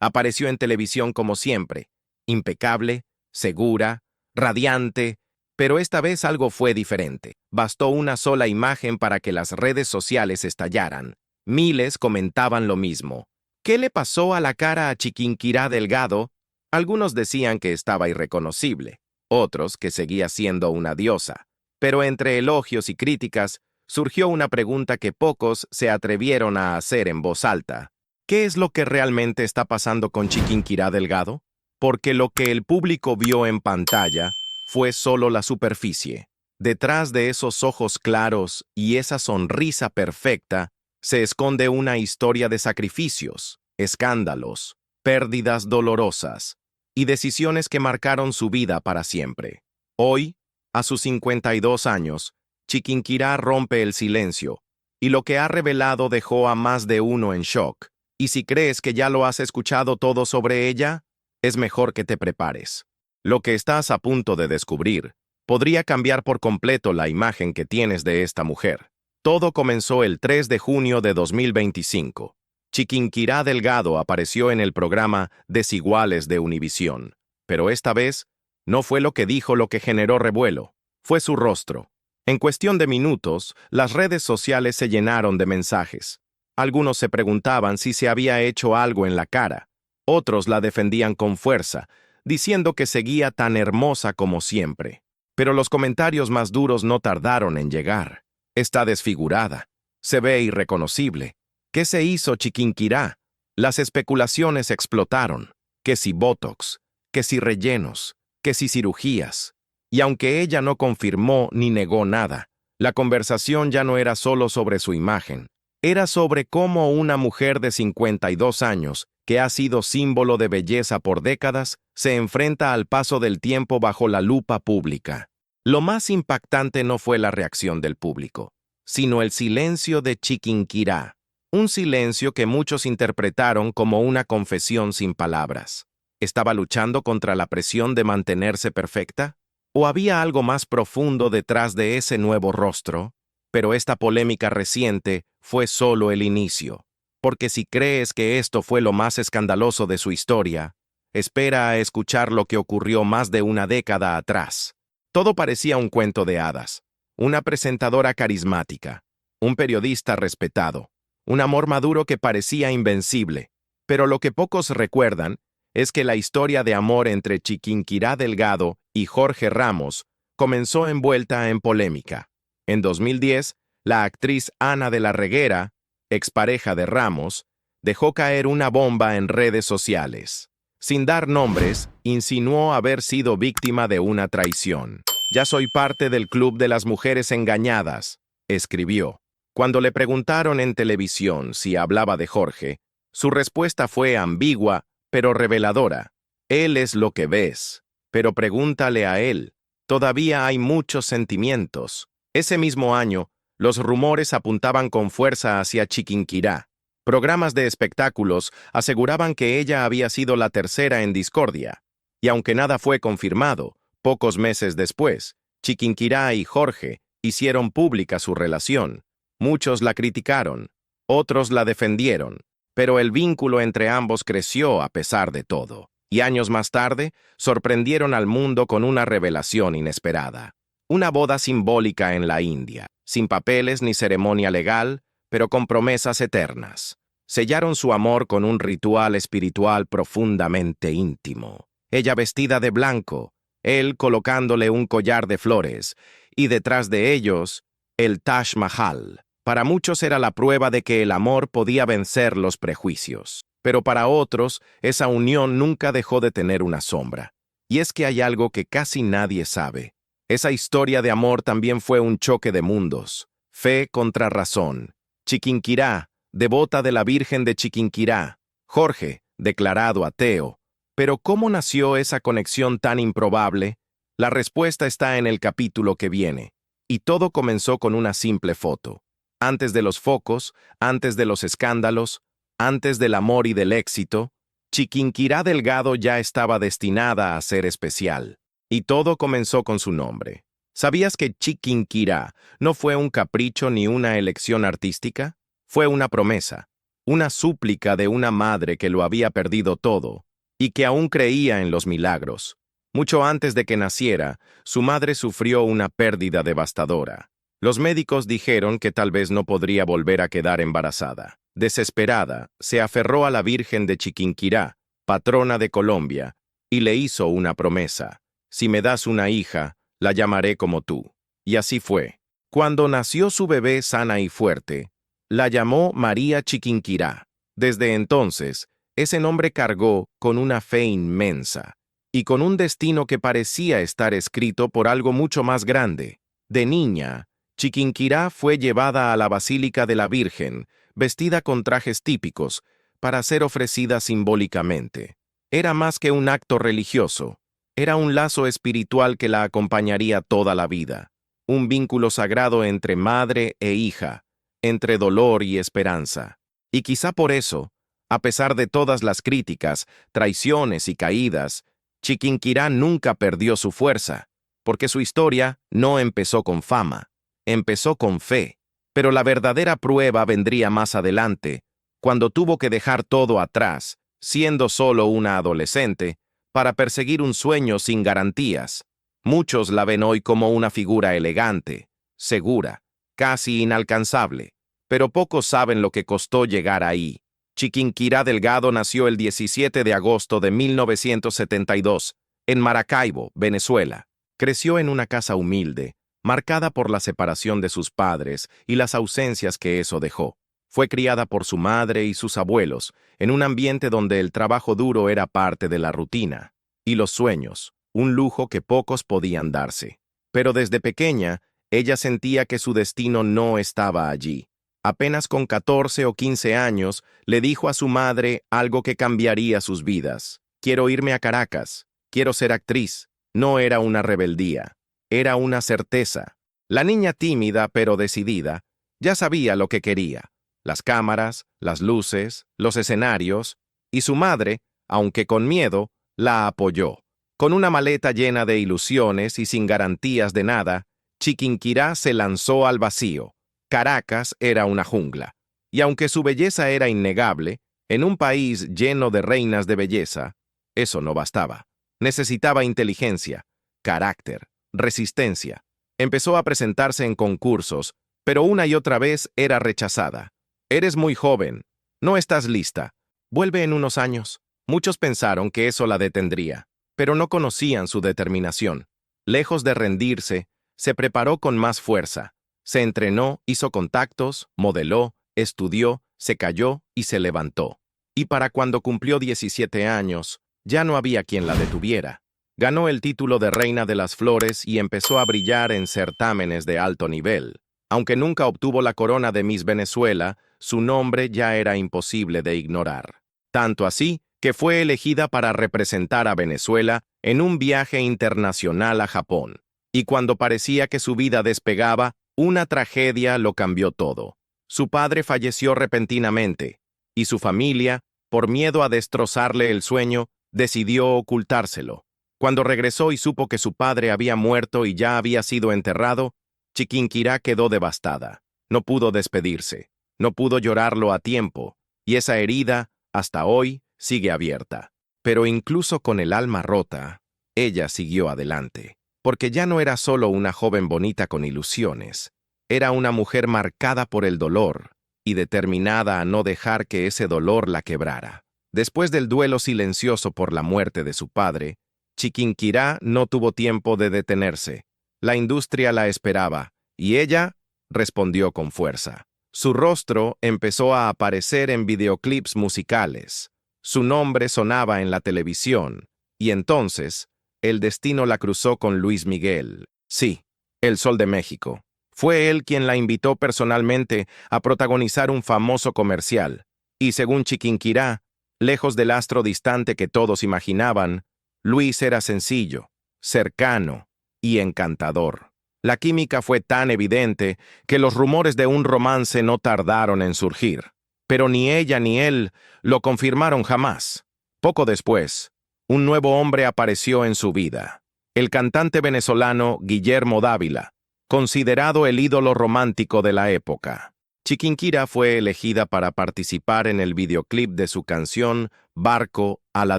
Apareció en televisión como siempre, impecable, segura, radiante, pero esta vez algo fue diferente. Bastó una sola imagen para que las redes sociales estallaran. Miles comentaban lo mismo. ¿Qué le pasó a la cara a Chiquinquirá Delgado? Algunos decían que estaba irreconocible, otros que seguía siendo una diosa. Pero entre elogios y críticas, surgió una pregunta que pocos se atrevieron a hacer en voz alta. ¿Qué es lo que realmente está pasando con Chiquinquirá Delgado? Porque lo que el público vio en pantalla fue solo la superficie. Detrás de esos ojos claros y esa sonrisa perfecta, se esconde una historia de sacrificios, escándalos, pérdidas dolorosas y decisiones que marcaron su vida para siempre. Hoy, a sus 52 años, Chiquinquirá rompe el silencio, y lo que ha revelado dejó a más de uno en shock. Y si crees que ya lo has escuchado todo sobre ella, es mejor que te prepares. Lo que estás a punto de descubrir podría cambiar por completo la imagen que tienes de esta mujer. Todo comenzó el 3 de junio de 2025. Chiquinquirá Delgado apareció en el programa Desiguales de Univisión, pero esta vez no fue lo que dijo lo que generó revuelo, fue su rostro. En cuestión de minutos, las redes sociales se llenaron de mensajes. Algunos se preguntaban si se había hecho algo en la cara, otros la defendían con fuerza, diciendo que seguía tan hermosa como siempre. Pero los comentarios más duros no tardaron en llegar. Está desfigurada, se ve irreconocible. ¿Qué se hizo Chiquinquirá? Las especulaciones explotaron. Que si botox, que si rellenos, que si cirugías. Y aunque ella no confirmó ni negó nada, la conversación ya no era solo sobre su imagen. Era sobre cómo una mujer de 52 años, que ha sido símbolo de belleza por décadas, se enfrenta al paso del tiempo bajo la lupa pública. Lo más impactante no fue la reacción del público, sino el silencio de Chiquinquirá, un silencio que muchos interpretaron como una confesión sin palabras. ¿Estaba luchando contra la presión de mantenerse perfecta? ¿O había algo más profundo detrás de ese nuevo rostro? Pero esta polémica reciente fue solo el inicio, porque si crees que esto fue lo más escandaloso de su historia, espera a escuchar lo que ocurrió más de una década atrás. Todo parecía un cuento de hadas, una presentadora carismática, un periodista respetado, un amor maduro que parecía invencible, pero lo que pocos recuerdan es que la historia de amor entre Chiquinquirá Delgado y Jorge Ramos comenzó envuelta en polémica. En 2010, la actriz Ana de la Reguera, expareja de Ramos, dejó caer una bomba en redes sociales. Sin dar nombres, insinuó haber sido víctima de una traición. «Ya soy parte del club de las mujeres engañadas», escribió. Cuando le preguntaron en televisión si hablaba de Jorge, su respuesta fue ambigua, pero reveladora. «Él es lo que ves, pero pregúntale a él. Todavía hay muchos sentimientos». Ese mismo año, los rumores apuntaban con fuerza hacia Chiquinquirá. Programas de espectáculos aseguraban que ella había sido la tercera en discordia. Y aunque nada fue confirmado, pocos meses después, Chiquinquirá y Jorge hicieron pública su relación. Muchos la criticaron, otros la defendieron, pero el vínculo entre ambos creció a pesar de todo. Y años más tarde, sorprendieron al mundo con una revelación inesperada. Una boda simbólica en la India, sin papeles ni ceremonia legal, pero con promesas eternas. Sellaron su amor con un ritual espiritual profundamente íntimo. Ella vestida de blanco, él colocándole un collar de flores, y detrás de ellos, el Taj Mahal. Para muchos era la prueba de que el amor podía vencer los prejuicios. Pero para otros, esa unión nunca dejó de tener una sombra. Y es que hay algo que casi nadie sabe. Esa historia de amor también fue un choque de mundos. Fe contra razón. Chiquinquirá, devota de la Virgen de Chiquinquirá. Jorge, declarado ateo. Pero ¿cómo nació esa conexión tan improbable? La respuesta está en el capítulo que viene. Y todo comenzó con una simple foto. Antes de los focos, antes de los escándalos, antes del amor y del éxito, Chiquinquirá Delgado ya estaba destinada a ser especial. Y todo comenzó con su nombre. ¿Sabías que Chiquinquirá no fue un capricho ni una elección artística? Fue una promesa. una súplica de una madre que lo había perdido todo y que aún creía en los milagros. Mucho antes de que naciera, su madre sufrió una pérdida devastadora. Los médicos dijeron que tal vez no podría volver a quedar embarazada. Desesperada, se aferró a la Virgen de Chiquinquirá, patrona de Colombia, y le hizo una promesa: si me das una hija, la llamaré como tú. Y así fue. Cuando nació su bebé sana y fuerte, la llamó María Chiquinquirá. Desde entonces, ese nombre cargó con una fe inmensa y con un destino que parecía estar escrito por algo mucho más grande. De niña, Chiquinquirá fue llevada a la Basílica de la Virgen, vestida con trajes típicos, para ser ofrecida simbólicamente. Era más que un acto religioso, era un lazo espiritual que la acompañaría toda la vida, un vínculo sagrado entre madre e hija, entre dolor y esperanza. Y quizá por eso, a pesar de todas las críticas, traiciones y caídas, Chiquinquirá nunca perdió su fuerza, porque su historia no empezó con fama, empezó con fe. Pero la verdadera prueba vendría más adelante, cuando tuvo que dejar todo atrás, siendo solo una adolescente, para perseguir un sueño sin garantías. Muchos la ven hoy como una figura elegante, segura, casi inalcanzable, pero pocos saben lo que costó llegar ahí. Chiquinquirá Delgado nació el 17 de agosto de 1972, en Maracaibo, Venezuela. Creció en una casa humilde, marcada por la separación de sus padres y las ausencias que eso dejó. Fue criada por su madre y sus abuelos, en un ambiente donde el trabajo duro era parte de la rutina, y los sueños, un lujo que pocos podían darse. Pero desde pequeña, ella sentía que su destino no estaba allí. Apenas con 14 o 15 años, le dijo a su madre algo que cambiaría sus vidas: quiero irme a Caracas, quiero ser actriz. No era una rebeldía, era una certeza. La niña tímida pero decidida ya sabía lo que quería: las cámaras, las luces, los escenarios, y su madre, aunque con miedo, la apoyó. Con una maleta llena de ilusiones y sin garantías de nada, Chiquinquirá se lanzó al vacío. Caracas era una jungla, y aunque su belleza era innegable, en un país lleno de reinas de belleza, eso no bastaba. Necesitaba inteligencia, carácter, resistencia. Empezó a presentarse en concursos, pero una y otra vez era rechazada. Eres muy joven, no estás lista, vuelve en unos años. Muchos pensaron que eso la detendría, pero no conocían su determinación. Lejos de rendirse, se preparó con más fuerza. Se entrenó, hizo contactos, modeló, estudió, se cayó y se levantó. Y para cuando cumplió 17 años, ya no había quien la detuviera. Ganó el título de Reina de las Flores y empezó a brillar en certámenes de alto nivel. Aunque nunca obtuvo la corona de Miss Venezuela, su nombre ya era imposible de ignorar. Tanto así que fue elegida para representar a Venezuela en un viaje internacional a Japón. Y cuando parecía que su vida despegaba, una tragedia lo cambió todo. Su padre falleció repentinamente, y su familia, por miedo a destrozarle el sueño, decidió ocultárselo. Cuando regresó y supo que su padre había muerto y ya había sido enterrado, Chiquinquirá quedó devastada. No pudo despedirse, no pudo llorarlo a tiempo, y esa herida, hasta hoy, sigue abierta. Pero incluso con el alma rota, ella siguió adelante, porque ya no era solo una joven bonita con ilusiones, era una mujer marcada por el dolor y determinada a no dejar que ese dolor la quebrara. Después del duelo silencioso por la muerte de su padre, Chiquinquirá no tuvo tiempo de detenerse. La industria la esperaba, y ella respondió con fuerza. Su rostro empezó a aparecer en videoclips musicales. Su nombre sonaba en la televisión, y entonces el destino la cruzó con Luis Miguel. Sí, el Sol de México. Fue él quien la invitó personalmente a protagonizar un famoso comercial, y según Chiquinquirá, lejos del astro distante que todos imaginaban, Luis era sencillo, cercano y encantador. La química fue tan evidente que los rumores de un romance no tardaron en surgir, pero ni ella ni él lo confirmaron jamás. Poco después, un nuevo hombre apareció en su vida, el cantante venezolano Guillermo Dávila, considerado el ídolo romántico de la época. Chiquinquirá fue elegida para participar en el videoclip de su canción Barco a la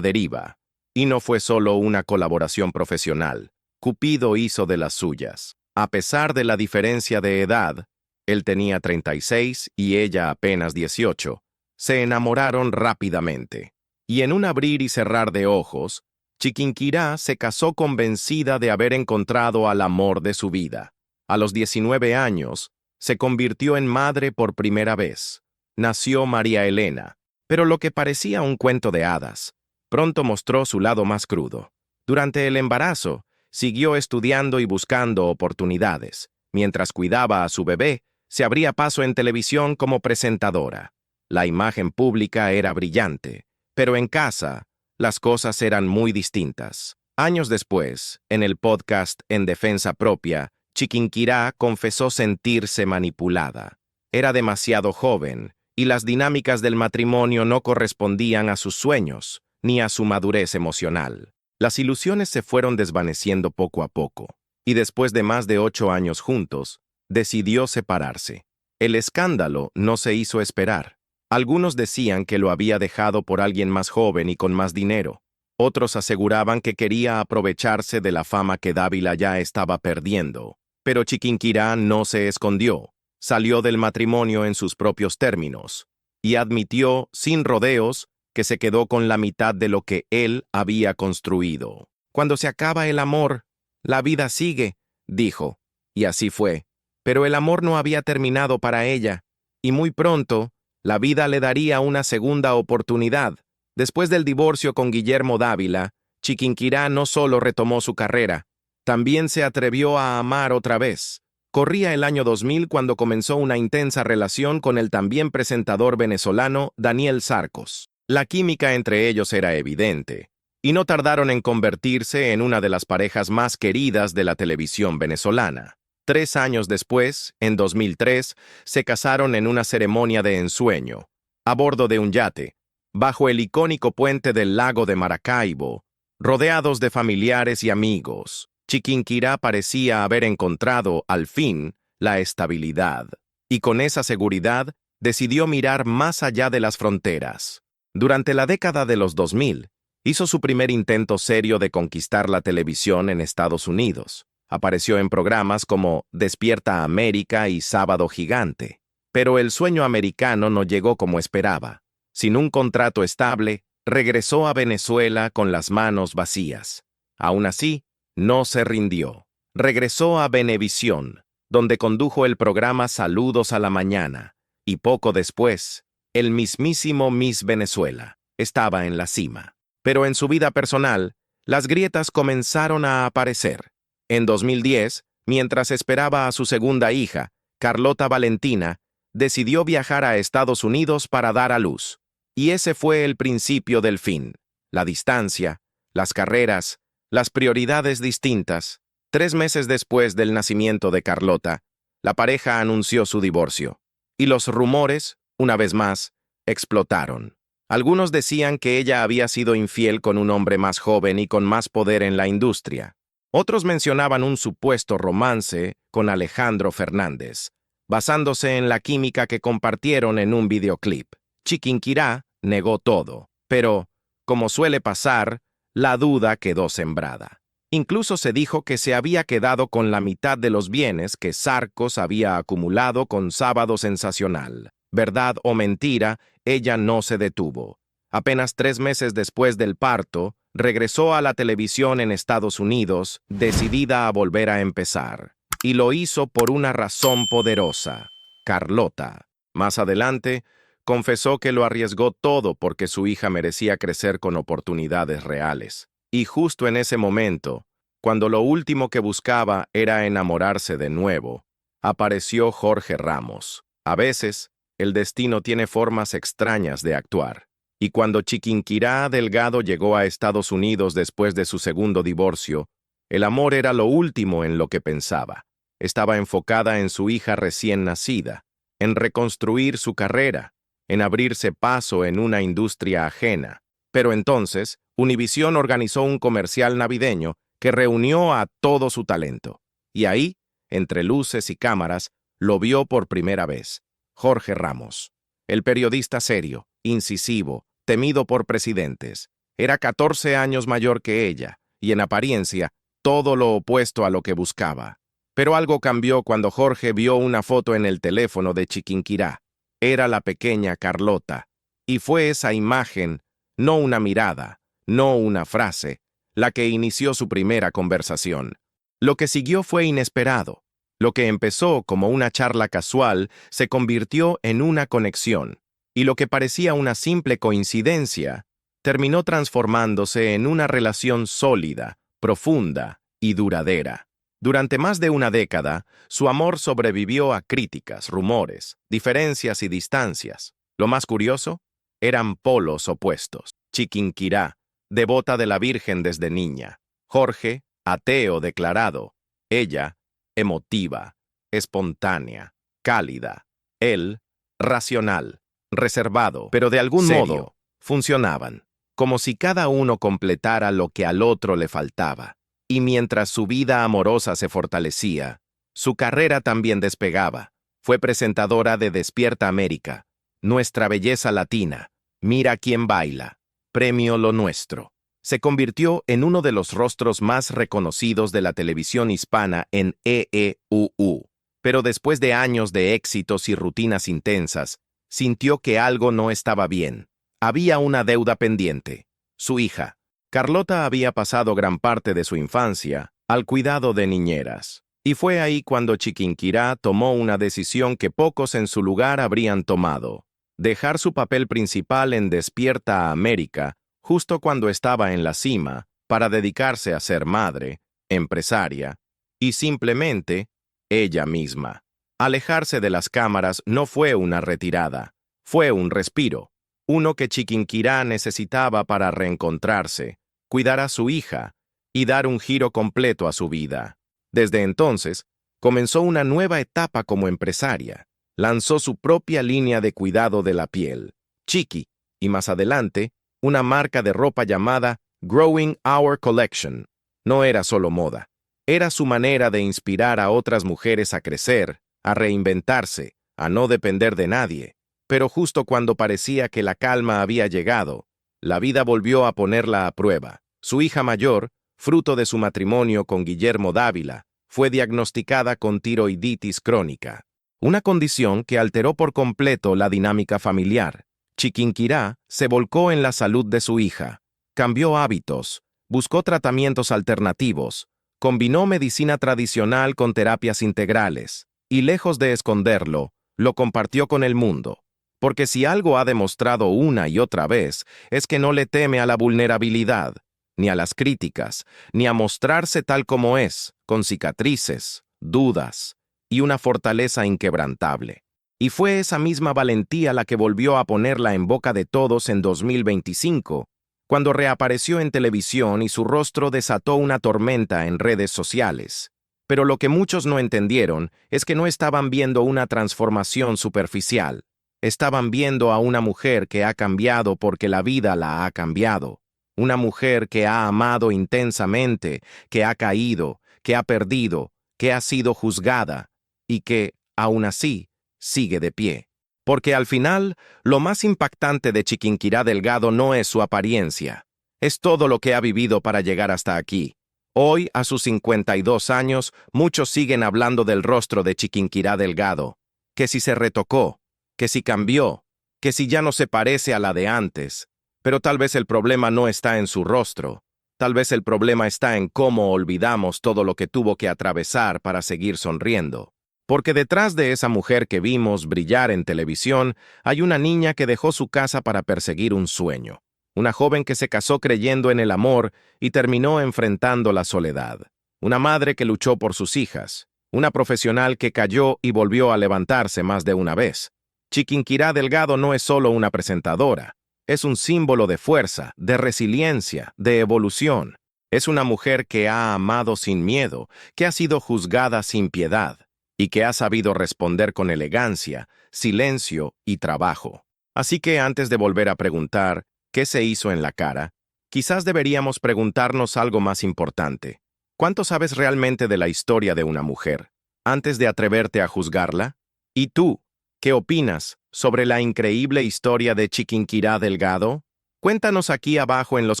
deriva. Y no fue solo una colaboración profesional. Cupido hizo de las suyas. A pesar de la diferencia de edad, él tenía 36 y ella apenas 18, se enamoraron rápidamente. Y en un abrir y cerrar de ojos, Chiquinquirá se casó convencida de haber encontrado al amor de su vida. A los 19 años, se convirtió en madre por primera vez. Nació María Elena, pero lo que parecía un cuento de hadas, pronto mostró su lado más crudo. Durante el embarazo, siguió estudiando y buscando oportunidades. Mientras cuidaba a su bebé, se abría paso en televisión como presentadora. La imagen pública era brillante, pero en casa, las cosas eran muy distintas. Años después, en el podcast En Defensa Propia, Chiquinquirá confesó sentirse manipulada. Era demasiado joven, y las dinámicas del matrimonio no correspondían a sus sueños, ni a su madurez emocional. Las ilusiones se fueron desvaneciendo poco a poco, y después de más de 8 años juntos, decidió separarse. El escándalo no se hizo esperar. Algunos decían que lo había dejado por alguien más joven y con más dinero. Otros aseguraban que quería aprovecharse de la fama que Dávila ya estaba perdiendo. Pero Chiquinquirá no se escondió. Salió del matrimonio en sus propios términos y admitió, sin rodeos, que se quedó con la mitad de lo que él había construido. Cuando se acaba el amor, la vida sigue, dijo, y así fue. Pero el amor no había terminado para ella, y muy pronto, la vida le daría una segunda oportunidad. Después del divorcio con Guillermo Dávila, Chiquinquirá no solo retomó su carrera, también se atrevió a amar otra vez. Corría el año 2000 cuando comenzó una intensa relación con el también presentador venezolano Daniel Sarcos. La química entre ellos era evidente, y no tardaron en convertirse en una de las parejas más queridas de la televisión venezolana. 3 años después, en 2003, se casaron en una ceremonia de ensueño, a bordo de un yate, bajo el icónico puente del lago de Maracaibo, rodeados de familiares y amigos. Chiquinquirá parecía haber encontrado, al fin, la estabilidad, y con esa seguridad decidió mirar más allá de las fronteras. Durante la década de los 2000, hizo su primer intento serio de conquistar la televisión en Estados Unidos. Apareció en programas como Despierta América y Sábado Gigante. Pero el sueño americano no llegó como esperaba. Sin un contrato estable, regresó a Venezuela con las manos vacías. Aún así, no se rindió. Regresó a Venevisión, donde condujo el programa Saludos a la Mañana, y poco después, el mismísimo Miss Venezuela estaba en la cima. Pero en su vida personal, las grietas comenzaron a aparecer. En 2010, mientras esperaba a su segunda hija, Carlota Valentina, decidió viajar a Estados Unidos para dar a luz. Y ese fue el principio del fin. La distancia, las carreras, las prioridades distintas. 3 meses después del nacimiento de Carlota, la pareja anunció su divorcio. Y los rumores, una vez más, explotaron. Algunos decían que ella había sido infiel con un hombre más joven y con más poder en la industria. Otros mencionaban un supuesto romance con Alejandro Fernández, basándose en la química que compartieron en un videoclip. Chiquinquirá negó todo, pero, como suele pasar, la duda quedó sembrada. Incluso se dijo que se había quedado con la mitad de los bienes que Sarcos había acumulado con Sábado Sensacional. Verdad o mentira, ella no se detuvo. Apenas 3 meses después del parto, regresó a la televisión en Estados Unidos, decidida a volver a empezar. Y lo hizo por una razón poderosa: Carlota. Más adelante, confesó que lo arriesgó todo porque su hija merecía crecer con oportunidades reales. Y justo en ese momento, cuando lo último que buscaba era enamorarse de nuevo, apareció Jorge Ramos. A veces, el destino tiene formas extrañas de actuar. Y cuando Chiquinquirá Delgado llegó a Estados Unidos después de su segundo divorcio, el amor era lo último en lo que pensaba. Estaba enfocada en su hija recién nacida, en reconstruir su carrera, en abrirse paso en una industria ajena. Pero entonces, Univisión organizó un comercial navideño que reunió a todo su talento. Y ahí, entre luces y cámaras, lo vio por primera vez. Jorge Ramos. El periodista serio, incisivo, temido por presidentes. Era 14 años mayor que ella, y en apariencia, todo lo opuesto a lo que buscaba. Pero algo cambió cuando Jorge vio una foto en el teléfono de Chiquinquirá. Era la pequeña Carlota. Y fue esa imagen, no una mirada, no una frase, la que inició su primera conversación. Lo que siguió fue inesperado. Lo que empezó como una charla casual se convirtió en una conexión, y lo que parecía una simple coincidencia terminó transformándose en una relación sólida, profunda y duradera. Durante más de una década, su amor sobrevivió a críticas, rumores, diferencias y distancias. Lo más curioso, eran polos opuestos. Chiquinquirá, devota de la Virgen desde niña. Jorge, ateo declarado. Ella, emotiva, espontánea, cálida. Él, racional, reservado, pero de algún modo funcionaban, como si cada uno completara lo que al otro le faltaba. Y mientras su vida amorosa se fortalecía, su carrera también despegaba. Fue presentadora de Despierta América, Nuestra Belleza Latina, Mira quién baila, Premio Lo Nuestro. Se convirtió en uno de los rostros más reconocidos de la televisión hispana en EEUU. Pero después de años de éxitos y rutinas intensas, sintió que algo no estaba bien. Había una deuda pendiente. Su hija. Carlota había pasado gran parte de su infancia al cuidado de niñeras. Y fue ahí cuando Chiquinquirá tomó una decisión que pocos en su lugar habrían tomado: dejar su papel principal en Despierta a América justo cuando estaba en la cima para dedicarse a ser madre, empresaria y simplemente ella misma. Alejarse de las cámaras no fue una retirada, fue un respiro, uno que Chiquinquirá necesitaba para reencontrarse, cuidar a su hija y dar un giro completo a su vida. Desde entonces, comenzó una nueva etapa como empresaria. Lanzó su propia línea de cuidado de la piel, Chiqui, y más adelante, una marca de ropa llamada Growing Our Collection. No era solo moda, era su manera de inspirar a otras mujeres a crecer, a reinventarse, a no depender de nadie. Pero justo cuando parecía que la calma había llegado, la vida volvió a ponerla a prueba. Su hija mayor, fruto de su matrimonio con Guillermo Dávila, fue diagnosticada con tiroiditis crónica, una condición que alteró por completo la dinámica familiar. Chiquinquirá se volcó en la salud de su hija, cambió hábitos, buscó tratamientos alternativos, combinó medicina tradicional con terapias integrales, y lejos de esconderlo, lo compartió con el mundo. Porque si algo ha demostrado una y otra vez, es que no le teme a la vulnerabilidad, ni a las críticas, ni a mostrarse tal como es, con cicatrices, dudas y una fortaleza inquebrantable. Y fue esa misma valentía la que volvió a ponerla en boca de todos en 2025, cuando reapareció en televisión y su rostro desató una tormenta en redes sociales. Pero lo que muchos no entendieron es que no estaban viendo una transformación superficial. Estaban viendo a una mujer que ha cambiado porque la vida la ha cambiado. Una mujer que ha amado intensamente, que ha caído, que ha perdido, que ha sido juzgada y que, aún así, sigue de pie. Porque al final, lo más impactante de Chiquinquirá Delgado no es su apariencia, es todo lo que ha vivido para llegar hasta aquí. Hoy, a sus 52 años, muchos siguen hablando del rostro de Chiquinquirá Delgado, que si se retocó, que si cambió, que si ya no se parece a la de antes. Pero tal vez el problema no está en su rostro, tal vez el problema está en cómo olvidamos todo lo que tuvo que atravesar para seguir sonriendo. Porque detrás de esa mujer que vimos brillar en televisión, hay una niña que dejó su casa para perseguir un sueño. Una joven que se casó creyendo en el amor y terminó enfrentando la soledad. Una madre que luchó por sus hijas. Una profesional que cayó y volvió a levantarse más de una vez. Chiquinquirá Delgado no es solo una presentadora. Es un símbolo de fuerza, de resiliencia, de evolución. Es una mujer que ha amado sin miedo, que ha sido juzgada sin piedad, y que ha sabido responder con elegancia, silencio y trabajo. Así que antes de volver a preguntar qué se hizo en la cara, quizás deberíamos preguntarnos algo más importante. ¿Cuánto sabes realmente de la historia de una mujer, antes de atreverte a juzgarla? ¿Y tú? ¿Qué opinas sobre la increíble historia de Chiquinquirá Delgado? Cuéntanos aquí abajo en los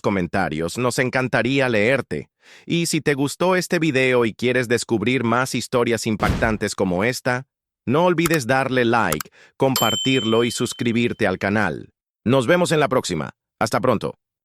comentarios, nos encantaría leerte. Y si te gustó este video y quieres descubrir más historias impactantes como esta, no olvides darle like, compartirlo y suscribirte al canal. Nos vemos en la próxima. Hasta pronto.